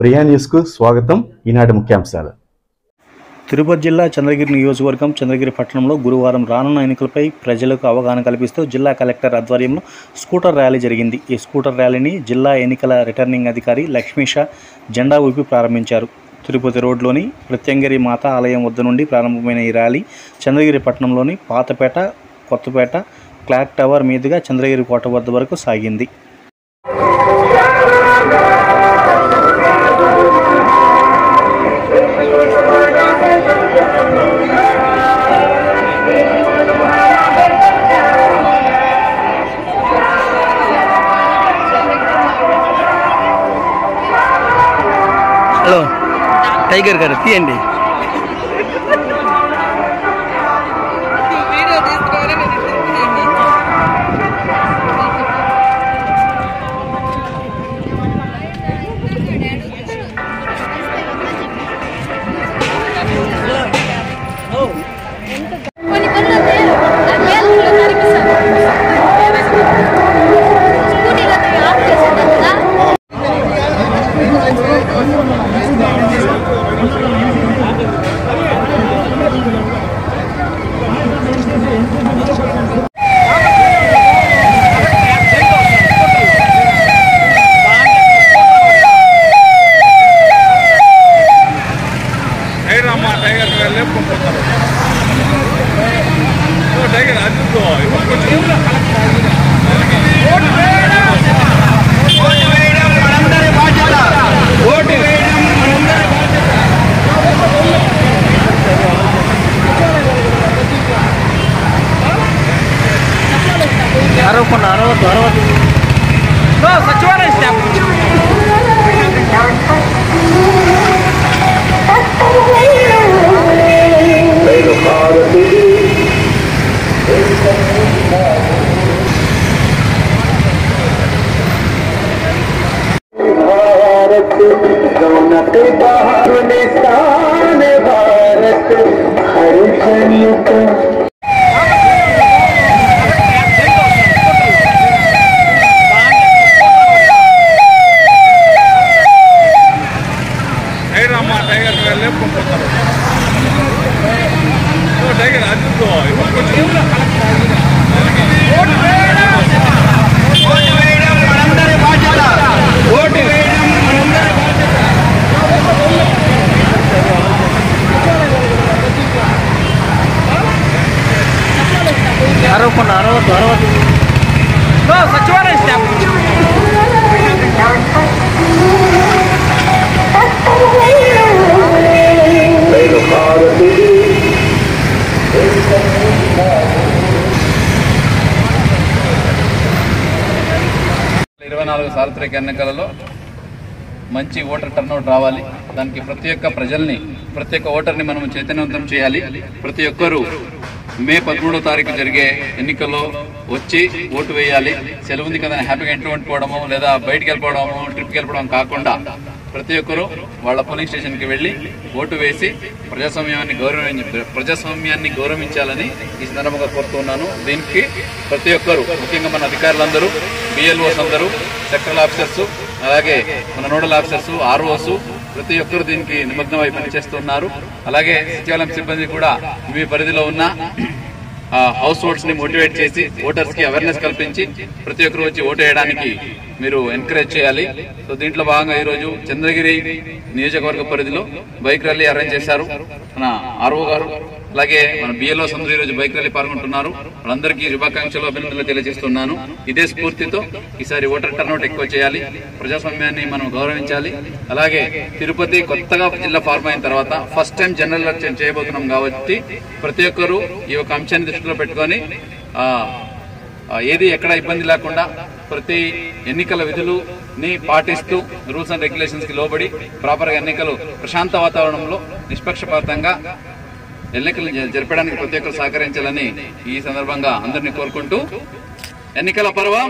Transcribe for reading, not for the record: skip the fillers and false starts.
ప్రియా న్యూస్కు స్వాగతం. ఈనాటి ముఖ్యాంశాలు. తిరుపతి జిల్లా చంద్రగిరి నియోజకవర్గం చంద్రగిరి పట్టణంలో గురువారం రానున్న ఎన్నికలపై ప్రజలకు అవగాహన కల్పిస్తూ జిల్లా కలెక్టర్ ఆధ్వర్యంలో స్కూటర్ ర్యాలీ జరిగింది. ఈ స్కూటర్ ర్యాలీని జిల్లా ఎన్నికల రిటర్నింగ్ అధికారి లక్ష్మీషా జెండా ఊపి ప్రారంభించారు. తిరుపతి రోడ్లోని ప్రత్యంగిరి మాత ఆలయం వద్ద నుండి ప్రారంభమైన ఈ ర్యాలీ చంద్రగిరి పట్టణంలోని పాతపేట, కొత్తపేట, క్లాక్ టవర్ మీదుగా చంద్రగిరి కోట వద్ద వరకు సాగింది. హలో టైగర్ గారు తీయండి. సచివాలయ స్టాఫ్ సచివాలయ స్టాఫ్ సార్వత్రిక ఎన్నికలలో మంచి ఓటర్ టర్నౌట్ రావాలి. దానికి ప్రతి ఒక్క ప్రజల్ని, ప్రతి ఒక్క ఓటర్ని మనం చైతన్యవంతం చేయాలి. ప్రతి ఒక్కరూ మే 13వ తారీఖు జరిగే ఎన్నికల్లో వచ్చి ఓటు వేయాలి. సెలవు ఉంది కదా హ్యాపీగా ఇంట్లో ఉండిపోవడము లేదా బయటికి వెళ్ళిపోవడము, ట్రిప్కి వెళ్ళిపోవడం కాకుండా ప్రతి ఒక్కరూ వాళ్ళ పోలింగ్ స్టేషన్కి వెళ్లి ఓటు వేసి ప్రజాస్వామ్యాన్ని గౌరవించాలని ఈ సందర్భంగా కోరుతున్నాను. దీనికి ప్రతి ఒక్కరూ, ముఖ్యంగా మన అధికారులందరూ, బిఎల్ఓస్ అందరూ, సెక్టరల్ ఆఫీసర్స్, అలాగే మన నోడల్ ఆఫీసర్స్, ఆర్ఓస్ ప్రతి ఒక్కరు దీనికి నిమగ్నమై పనిచేస్తున్నారు. అలాగే సచివాలయం సిబ్బంది కూడా మీ పరిధిలో ఉన్న హౌస్ హోల్డ్స్ ని మోటివేట్ చేసి ఓటర్స్ కి అవేర్నెస్ కల్పించి ప్రతి ఒక్కరు వచ్చి ఓటు వేయడానికి మీరు ఎంకరేజ్ చేయాలి. సో దీంట్లో భాగంగా ఈ రోజు చంద్రగిరి నియోజకవర్గ పరిధిలో బైక్ ర్యాలీ అరేంజ్ చేశారు మన ఆర్ఓ గారు. అలాగే మన బిఎల్ఓస్ అందరూ ఈ రోజు బైక్ ర్యాలీ పాల్గొంటున్నారు. వాళ్ళందరికీ శుభాకాంక్షలు, అభినందనలు తెలియజేస్తున్నాను. ఇదే స్ఫూర్తితో ఈసారి ఓటర్ టర్నౌట్ ఎక్కువ చేయాలి, ప్రజాస్వామ్యాన్ని మనం గౌరవించాలి. అలాగే తిరుపతి కొత్తగా జిల్లా ఫార్మ్ అయిన తర్వాత ఫస్ట్ టైం జనరల్ ఎలక్షన్ చేయబోతున్నాం కాబట్టి ప్రతి ఒక్కరూ ఈ యొక్క అంశాన్ని దృష్టిలో పెట్టుకొని ఏది ఎక్కడ ఇబ్బంది లేకుండా ప్రతి ఎన్నికల విధులని పాటిస్తూ రూల్స్ అండ్ రెగ్యులేషన్స్ కి లోబడి ప్రాపర్ గా ఎన్నికలు ప్రశాంత వాతావరణంలో నిష్పక్షపాతంగా ఎన్నికలు జరపడానికి ప్రతి ఒక్కరు సహకరించాలని ఈ సందర్భంగా అందరినీ కోరుకుంటూ ఎన్నికల పర్వం